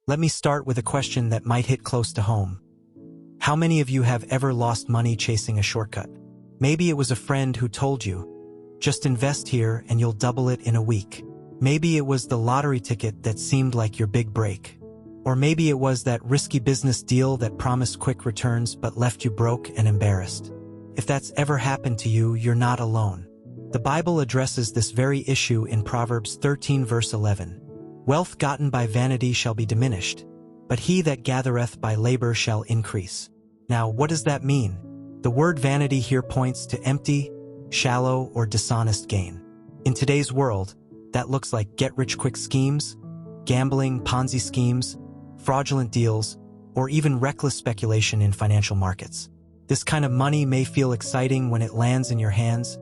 Let me start with a question that might hit close to home. How many of you have ever lost money chasing a shortcut? Maybe it was a friend who told you, just invest here and you'll double it in a week. Maybe it was the lottery ticket that seemed like your big break. Or maybe it was that risky business deal that promised quick returns but left you broke and embarrassed. If that's ever happened to you, you're not alone. The Bible addresses this very issue in Proverbs 13 verse 11. Wealth gotten by vanity shall be diminished, but he that gathereth by labor shall increase. Now, what does that mean? The word vanity here points to empty, shallow, or dishonest gain. In today's world, that looks like get-rich-quick schemes, gambling, Ponzi schemes, fraudulent deals, or even reckless speculation in financial markets. This kind of money may feel exciting when it lands in your hands,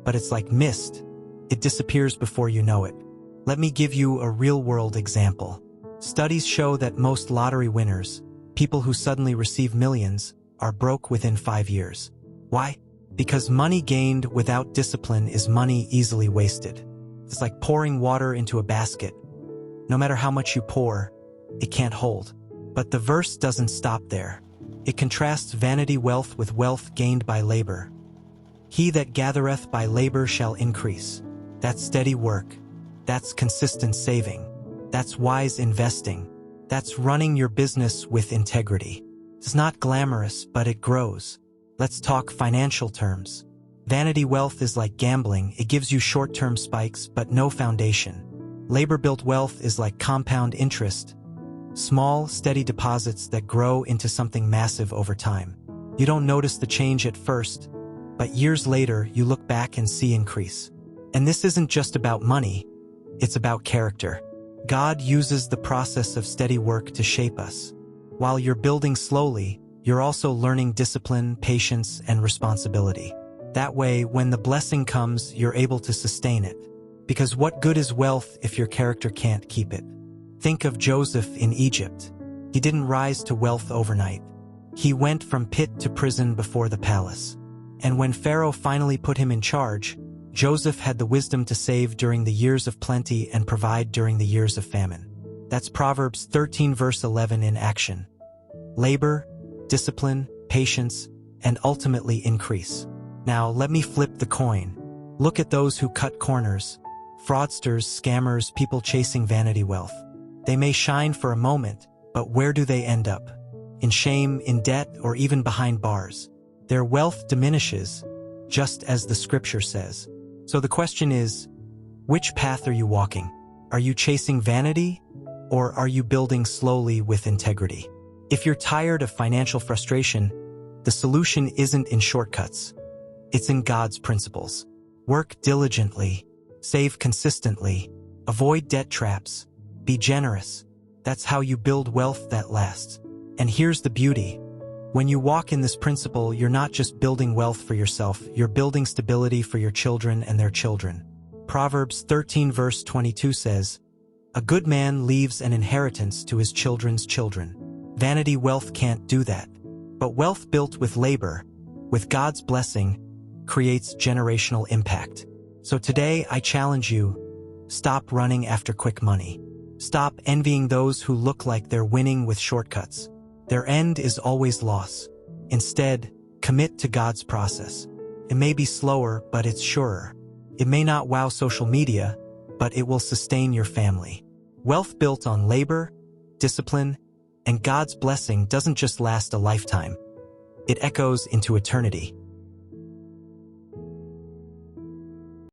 but it's like mist. It disappears before you know it. Let me give you a real-world example. Studies show that most lottery winners, people who suddenly receive millions, are broke within 5 years. Why? Because money gained without discipline is money easily wasted. It's like pouring water into a basket. No matter how much you pour, it can't hold. But the verse doesn't stop there. It contrasts vanity wealth with wealth gained by labor. He that gathereth by labor shall increase. That's steady work. That's consistent saving. That's wise investing. That's running your business with integrity. It's not glamorous, but it grows. Let's talk financial terms. Vanity wealth is like gambling. It gives you short-term spikes, but no foundation. Labor-built wealth is like compound interest. Small, steady deposits that grow into something massive over time. You don't notice the change at first, but years later, you look back and see increase. And this isn't just about money. It's about character. God uses the process of steady work to shape us. While you're building slowly, you're also learning discipline, patience, and responsibility. That way, when the blessing comes, you're able to sustain it. Because what good is wealth if your character can't keep it? Think of Joseph in Egypt. He didn't rise to wealth overnight. He went from pit to prison before the palace. And when Pharaoh finally put him in charge, Joseph had the wisdom to save during the years of plenty and provide during the years of famine. That's Proverbs 13 verse 11 in action. Labor, discipline, patience, and ultimately increase. Now let me flip the coin. Look at those who cut corners. Fraudsters, scammers, people chasing vanity wealth. They may shine for a moment, but where do they end up? In shame, in debt, or even behind bars. Their wealth diminishes, just as the scripture says. So the question is, which path are you walking? Are you chasing vanity, or are you building slowly with integrity? If you're tired of financial frustration, the solution isn't in shortcuts. It's in God's principles. Work diligently, save consistently, avoid debt traps, be generous. That's how you build wealth that lasts. And here's the beauty. When you walk in this principle, you're not just building wealth for yourself, you're building stability for your children and their children. Proverbs 13 verse 22 says, "A good man leaves an inheritance to his children's children." Vanity wealth can't do that. But wealth built with labor, with God's blessing, creates generational impact. So today, I challenge you, stop running after quick money. Stop envying those who look like they're winning with shortcuts. Their end is always loss. Instead, commit to God's process. It may be slower, but it's surer. It may not wow social media, but it will sustain your family. Wealth built on labor, discipline, and God's blessing doesn't just last a lifetime. It echoes into eternity.